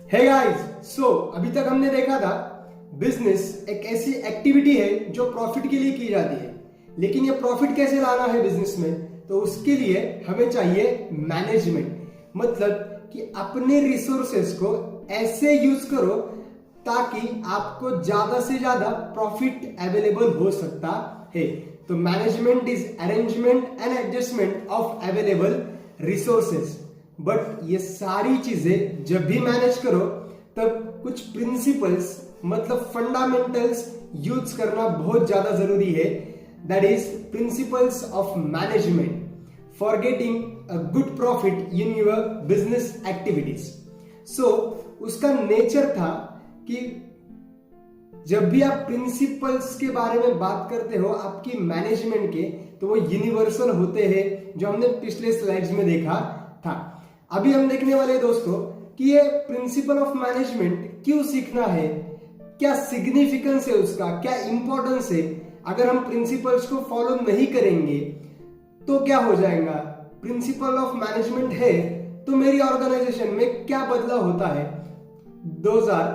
Hey guys, सो अभी तक हमने देखा था बिजनेस एक ऐसी एक्टिविटी है जो प्रॉफिट के लिए की जाती है। लेकिन ये प्रॉफिट कैसे लाना है बिजनेस में, तो उसके लिए हमें चाहिए मैनेजमेंट। मतलब कि अपने रिसोर्सेस को ऐसे यूज करो ताकि आपको ज्यादा से ज्यादा प्रॉफिट अवेलेबल हो सकता है। तो management is arrangement and adjustment of available resources. But ये सारी चीजें जब भी मैनेज करो तब कुछ प्रिंसिपल्स मतलब फंडामेंटल्स यूज करना बहुत ज्यादा जरूरी है। That is principles of management for getting a good profit in your business activities. So उसका नेचर था कि जब भी आप प्रिंसिपल्स के बारे में बात करते हो आपकी मैनेजमेंट के, तो वो यूनिवर्सल होते हैं जो हमने पिछले स्लाइड्स में देखा था। अभी हम देखने वाले हैं दोस्तों कि ये प्रिंसिपल ऑफ मैनेजमेंट क्यों सीखना है, क्या सिग्निफिकेंस है उसका, क्या इंपॉर्टेंस है। अगर हम प्रिंसिपल्स को फॉलो नहीं करेंगे तो क्या हो जाएगा। प्रिंसिपल ऑफ मैनेजमेंट है तो मेरी ऑर्गेनाइजेशन में क्या बदलाव होता है। Those are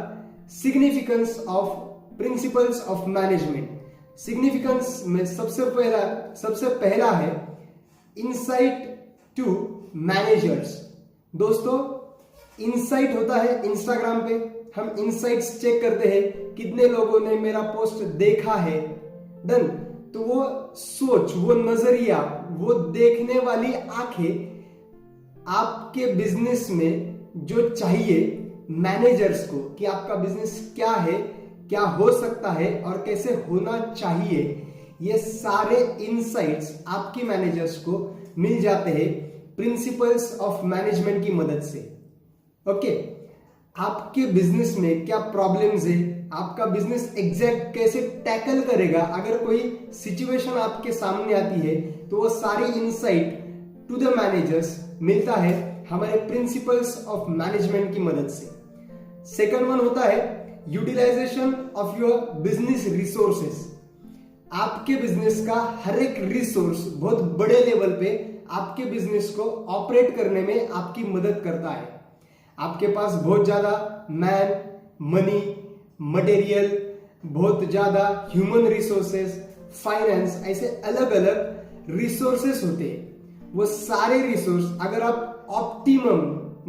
significance of principles of management. Significance में सबसे पहला है इनसाइट टू मैनेजर्स। दोस्तों, इनसाइट होता है इंस्टाग्राम पे, हम इनसाइट्स चेक करते हैं कितने लोगों ने मेरा पोस्ट देखा है। डन। तो वो सोच, वो नजरिया, वो देखने वाली आंखें आपके बिजनेस में जो चाहिए मैनेजर्स को कि आपका बिजनेस क्या है, क्या हो सकता है और कैसे होना चाहिए, ये सारे इनसाइट्स आपके मैनेजर्स को मिल जाते हैं प्रिंसिपल्स ऑफ मैनेजमेंट की मदद से। ओके, आपके बिजनेस में क्या प्रॉब्लम्स है, आपका बिजनेस एग्जैक्ट कैसे टैकल करेगा, अगर कोई सिचुएशन आपके सामने आती है तो वो सारी इनसाइट टू द मैनेजर्स मिलता है हमारे प्रिंसिपल्स ऑफ मैनेजमेंट की मदद से। सेकंड वन होता है utilization of your business resources. आपके बिजनेस का हर एक रिसोर्स बहुत बड़े लेवल पे आपके बिजनेस को ऑपरेट करने में आपकी मदद करता है। आपके पास बहुत ज्यादा मैन, मनी, मटेरियल, बहुत ज्यादा ह्यूमन रिसोर्सेस, फाइनेंस, ऐसे अलग अलग रिसोर्सेस होते हैं। वो सारे रिसोर्स अगर आप ऑप्टिमम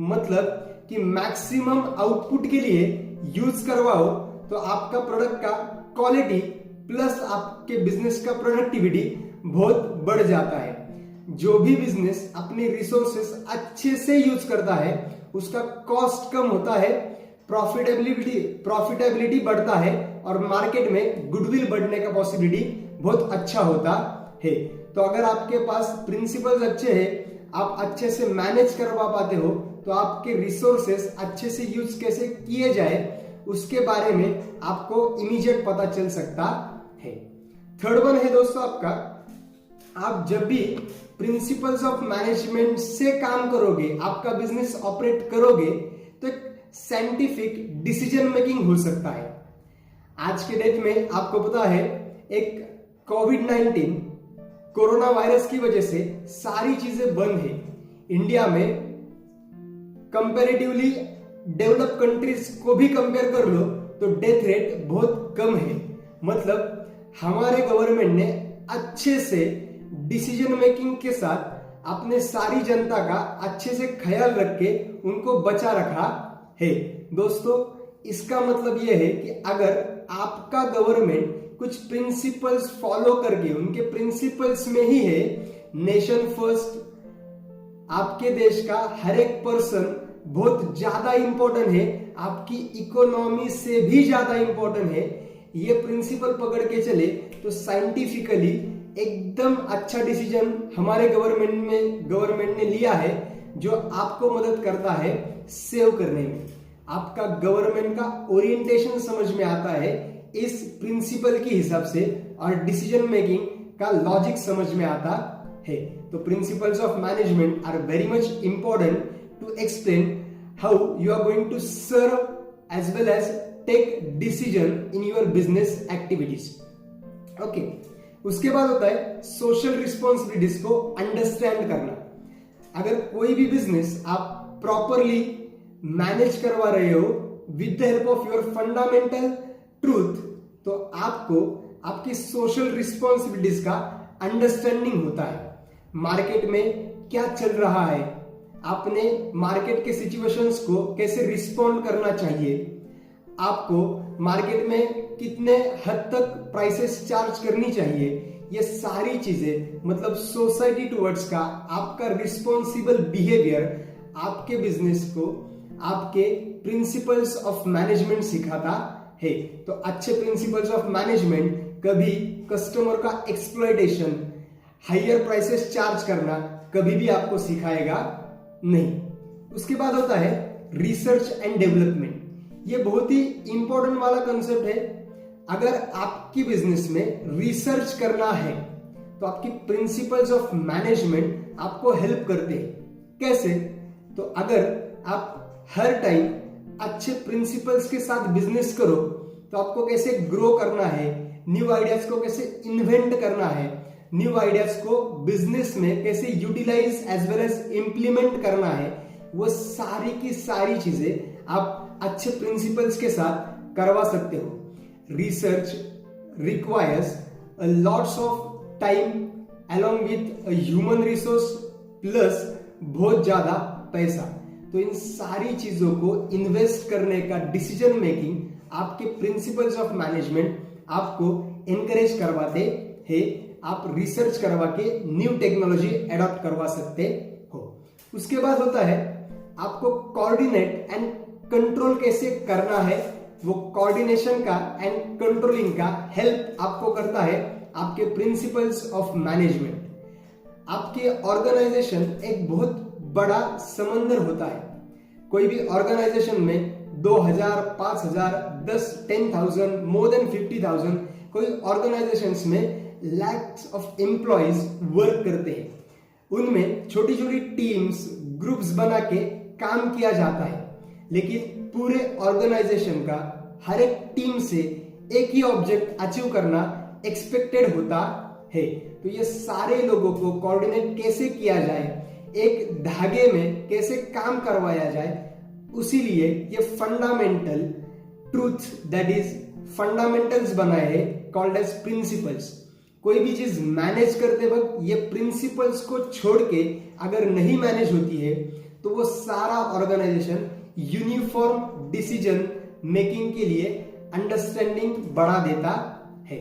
मतलब कि मैक्सिमम आउटपुट के लिए यूज करवाओ तो आपका प्रोडक्ट का क्वालिटी प्लस आपके बिजनेस का प्रोडक्टिविटी बहुत बढ़ जाता है। जो भी बिजनेस अपने रिसोर्सेस अच्छे से यूज करता है उसका कॉस्ट कम होता है, प्रॉफिटेबिलिटी बढ़ता है और मार्केट में गुडविल बढ़ने का पॉसिबिलिटी बहुत अच्छा होता है। तो अगर आपके पास प्रिंसिपल्स अच्छे हैं, आप अच्छे से मैनेज करवा पाते हो, तो आपके रिसोर्सेस अच्छे से यूज कैसे किए जाए उसके बारे में आपको इमीडिएट पता चल सकता है। थर्ड वन है दोस्तों आपका, आप जब भी प्रिंसिपल्स ऑफ मैनेजमेंट से काम करोगे, आपका बिजनेस ऑपरेट करोगे, तो एक साइंटिफिक डिसीजन मेकिंग हो सकता है। आज के डेट में आपको पता है एक कोविड-19 कोरोना वायरस की वजह से सारी चीजें बंद है। इंडिया में कंपैरेटिवली डेवलप कंट्रीज को भी कंपेयर कर लो तो डेथ रेट बहुत कम है। मतलब हमारे गवर्नमेंट ने अच्छे से डिसीजन मेकिंग के साथ अपने सारी जनता का अच्छे से ख्याल रख के उनको बचा रखा है। दोस्तों, इसका मतलब यह है कि अगर आपका गवर्नमेंट कुछ प्रिंसिपल्स फॉलो करके, उनके प्रिंसिपल्स में ही है नेशन फर्स्ट, आपके देश का हर एक पर्सन बहुत ज्यादा इंपॉर्टेंट है, आपकी इकोनॉमी से भी ज्यादा इंपॉर्टेंट है, ये प्रिंसिपल पकड़ के चले तो साइंटिफिकली एकदम अच्छा डिसीजन हमारे गवर्नमेंट ने लिया है जो आपको मदद करता है सेव करने में। आपका गवर्नमेंट का ओरिएंटेशन समझ में आता है इस प्रिंसिपल के हिसाब से और डिसीजन मेकिंग का लॉजिक समझ में आता है। तो principles of management are very much important to explain how you are going to serve as well as take decision in your business activities. Okay, उसके बाद होता है सोशल रिस्पॉन्सिबिलिटीज को अंडरस्टैंड करना। अगर कोई भी बिजनेस आप प्रॉपरली मैनेज करवा रहे हो with the help of your fundamental truth, तो आपको आपकी सोशल रिस्पॉन्सिबिलिटीज का अंडरस्टैंडिंग होता है। मार्केट में क्या चल रहा है, आपने मार्केट के सिचुएशंस को कैसे रिस्पॉन्ड करना चाहिए, आपको मार्केट में कितने हद तक प्राइसेस चार्ज करनी चाहिए, ये सारी चीजें मतलब सोसाइटी टुवर्ड्स का आपका रिस्पॉन्सिबल बिहेवियर आपके बिजनेस को आपके प्रिंसिपल्स ऑफ मैनेजमेंट सिखाता है। तो अच्छे प्रिंसिपल्स ऑफ मैनेजमेंट कभी कस्टमर का एक्सप्लॉयटेशन, हायर प्राइसेस चार्ज करना कभी भी आपको सिखाएगा नहीं। उसके बाद होता है रिसर्च एंड डेवलपमेंट। ये बहुत ही इंपॉर्टेंट वाला कंसेप्ट है। अगर आपकी बिजनेस में रिसर्च करना है तो आपकी प्रिंसिपल्स ऑफ मैनेजमेंट आपको हेल्प करते हैं। कैसे? तो अगर आप हर टाइम अच्छे प्रिंसिपल्स के साथ बिजनेस करो तो आपको कैसे ग्रो करना है, न्यू आइडियाज को कैसे इन्वेंट करना है, न्यू आइडियाज को बिजनेस में कैसे utilize as well as implement करना है, वो सारी की सारी चीजें आप अच्छे प्रिंसिपल्स के साथ करवा सकते हो। Research requires a lots of time along with human resource plus बहुत ज्यादा पैसा। तो इन सारी चीजों को इन्वेस्ट करने का डिसीजन मेकिंग आपके प्रिंसिपल्स ऑफ मैनेजमेंट आपको एनकरेज करवाते हैं। आप रिसर्च करवा के न्यू टेक्नोलॉजी एडॉप्ट करवा सकते हो। उसके बाद होता है आपको कोऑर्डिनेट एंड कंट्रोल कैसे करना है। वो कोऑर्डिनेशन का एंड कंट्रोलिंग का हेल्प आपको करता है आपके प्रिंसिपल्स ऑफ मैनेजमेंट। आपके ऑर्गेनाइजेशन एक बहुत बड़ा समंदर होता है। कोई भी ऑर्गेनाइजेशन में 2000, 5000, 10, 10,000, मोर देन 50,000, कोई ऑर्गेनाइजेशंस में लैक्स ऑफ एम्प्लॉइज वर्क करते हैं। उनमें छोटी छोटी टीम्स, ग्रुप्स बना के काम किया जाता है, लेकिन पूरे ऑर्गेनाइजेशन का हर एक टीम से एक ही ऑब्जेक्ट अचीव करना एक्सपेक्टेड होता है। तो ये सारे लोगों को कोऑर्डिनेट कैसे किया जाए, एक धागे में कैसे काम करवाया जाए, उसीलिए ये fundamental truth that is fundamentals बनाए हैं कॉल्ड एज प्रिंसिपल्स। कोई भी चीज मैनेज करते वक्त ये प्रिंसिपल्स को छोड़ के अगर नहीं मैनेज होती है तो वो सारा ऑर्गेनाइजेशन यूनिफॉर्म डिसीजन मेकिंग के लिए अंडरस्टैंडिंग बढ़ा देता है।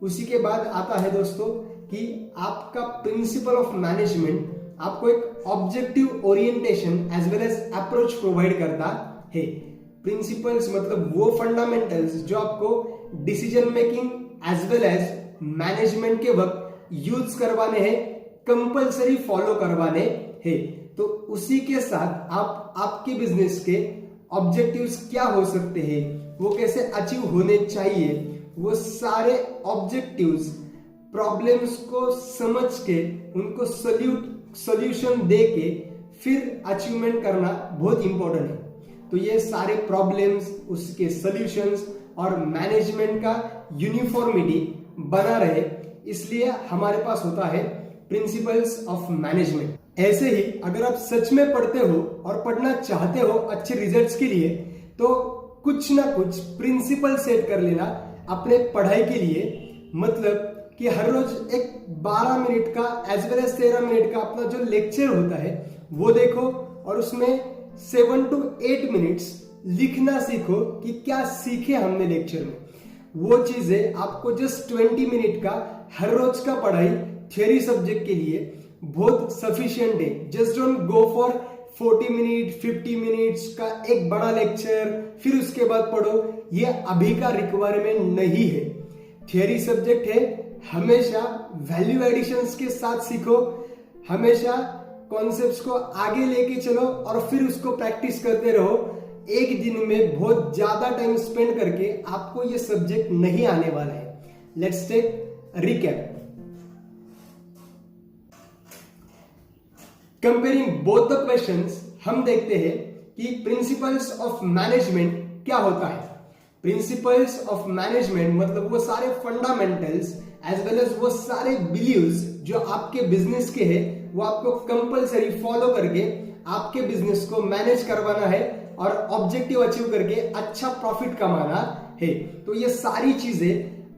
उसी के बाद आता है दोस्तों कि आपका प्रिंसिपल ऑफ मैनेजमेंट आपको एक objective orientation as well as approach provide करता है। प्रिंसिपल्स मतलब वो फंडामेंटल्स जो आपको decision making as well as management के वक्त यूज करवाने हैं, कंपलसरी फॉलो करवाने हैं। तो उसी के साथ आप आपके बिजनेस के ऑब्जेक्टिव्स क्या हो सकते हैं, वो कैसे अचीव होने चाहिए, वो सारे ऑब्जेक्टिव्स प्रॉब्लम्स को समझ के उनको सॉल्यूशन दे के फिर अचीवमेंट करना बहुत इंपॉर्टेंट है। तो ये सारे प्रॉब्लम्स, उसके सॉल्यूशंस और मैनेजमेंट का यूनिफॉर्मिटी बना रहे, इसलिए हमारे पास होता है प्रिंसिपल्स ऑफ मैनेजमेंट। ऐसे ही अगर आप सच में पढ़ते हो और पढ़ना चाहते हो अच्छे रिजल्ट्स के लिए, तो कुछ ना कुछ प्रिंसिपल सेट कर लेना अपने पढ़ाई के लिए। मतलब कि हर रोज एक 12 मिनट का एज वेल एज 13 मिनट का अपना जो लेक्चर होता है वो देखो और उसमें 7 to 8 मिनट्स लिखना सीखो कि क्या सीखे हमने लेक्चर में। वो चीजें आपको जस्ट 20 मिनट का हर रोज का पढ़ाई थियरी सब्जेक्ट के लिए बहुत सफिशिएंट है। Just don't go for 40 minute 50 minutes का एक बड़ा लेक्चर फिर उसके बाद पढ़ो, ये अभी का रिक्वायरमेंट नहीं है। थियरी सब्जेक्ट है, हमेशा वैल्यू एडिशंस के साथ सीखो, हमेशा कॉन्सेप्ट्स को आगे लेके चलो और फिर उसको प्रैक्टिस करते रहो। एक दिन में बहुत ज्यादा टाइम स्पेंड करके आपको ये सब्जेक्ट नहीं आने वाला है। Let's take recap. Comparing both the questions, हम देखते हैं कि प्रिंसिपल्स ऑफ मैनेजमेंट क्या होता है। प्रिंसिपल्स ऑफ मैनेजमेंट मतलब वो सारे फंडामेंटल्स एज वेल एज वो सारे बिलीव्स जो आपके बिजनेस के हैं, वो आपको कंपलसरी फॉलो करके आपके बिजनेस को मैनेज करवाना है और ऑब्जेक्टिव अचीव करके अच्छा प्रॉफिट कमाना है। तो ये सारी चीजें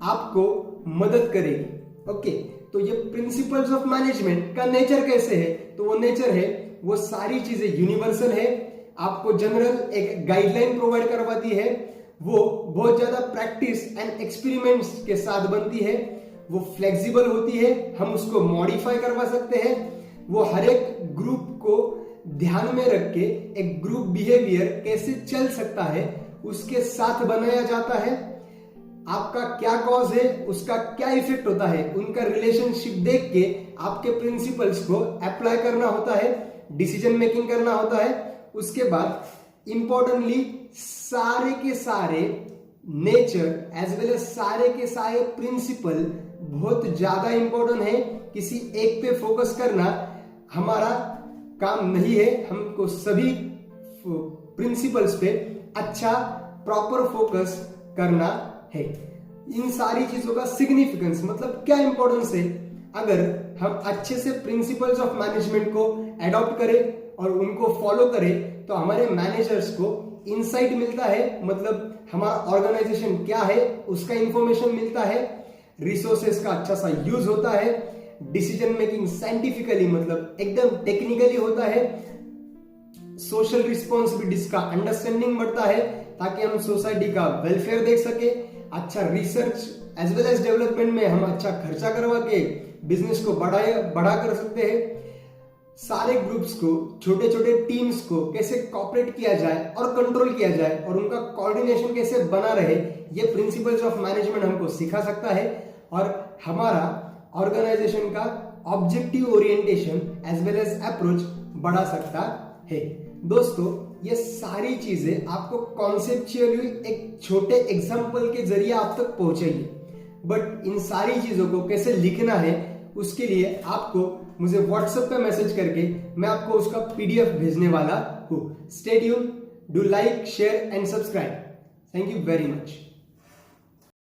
आपको मदद करेगी। ओके, तो ये प्रिंसिपल्स ऑफ मैनेजमेंट का नेचर कैसे है, तो वो नेचर है, वो सारी चीजें यूनिवर्सल है, आपको जनरल एक गाइडलाइन प्रोवाइड करवाती है, वो बहुत ज्यादा प्रैक्टिस एंड एक्सपेरिमेंट्स के साथ बनती है, वो फ्लेक्सिबल होती है, हम उसको मॉडिफाई करवा सकते हैं, वो हर एक ग्रुप को ध्यान में रख के एक ग्रुप बिहेवियर कैसे चल सकता है उसके साथ बनाया जाता है। आपका क्या कॉज है, उसका क्या इफेक्ट होता है, उनका रिलेशनशिप देख के आपके प्रिंसिपल्स को अप्लाई करना होता है, डिसीजन मेकिंग करना होता है। उसके बाद इंपॉर्टेंटली सारे के सारे नेचर एज वेल एज सारे के सारे प्रिंसिपल बहुत ज्यादा इंपॉर्टेंट है। किसी एक पे फोकस करना हमारा काम नहीं है, हमको सभी प्रिंसिपल्स पे अच्छा प्रॉपर फोकस करना है। इन सारी चीजों का सिग्निफिकेंस मतलब क्या इंपॉर्टेंस है, अगर हम अच्छे से प्रिंसिपल्स ऑफ मैनेजमेंट को एडॉप्ट करें और उनको फॉलो करें तो हमारे मैनेजर्स को इनसाइट मिलता है, मतलब हमारा ऑर्गेनाइजेशन क्या है उसका इंफॉर्मेशन मिलता है, रिसोर्सेस का अच्छा सा यूज होता है, डिसीजन मेकिंग साइंटिफिकली मतलब एकदम टेक्निकली होता है, सोशल रिस्पॉन्सिबिलिटीज का अंडरस्टैंडिंग बढ़ता है ताकि हम सोसाइटी का वेलफेयर देख सके, अच्छा research as well as development में हम अच्छा खर्चा करवा के बिजनेस को बढ़ा कर सकते हैं। सारे ग्रुप्स को, छोटे छोटे टीम्स को कैसे कॉपरेट किया जाए और कंट्रोल किया जाए और उनका कोऑर्डिनेशन कैसे बना रहे, ये प्रिंसिपल्स ऑफ मैनेजमेंट हमको सिखा सकता है और हमारा ऑर्गेनाइजेशन का objective orientation as well as approach बढ़ा सकता है। दोस्तों, ये सारी चीजें आपको कॉन्सेप्चुअली एक छोटे एग्जाम्पल के जरिए आप तक पहुंचेगी, बट इन सारी चीजों को कैसे लिखना है उसके लिए आपको मुझे व्हाट्सएप पे मैसेज करके मैं आपको उसका पीडीएफ भेजने वाला हूं। Stay tuned, do like, share and subscribe. Thank you very much.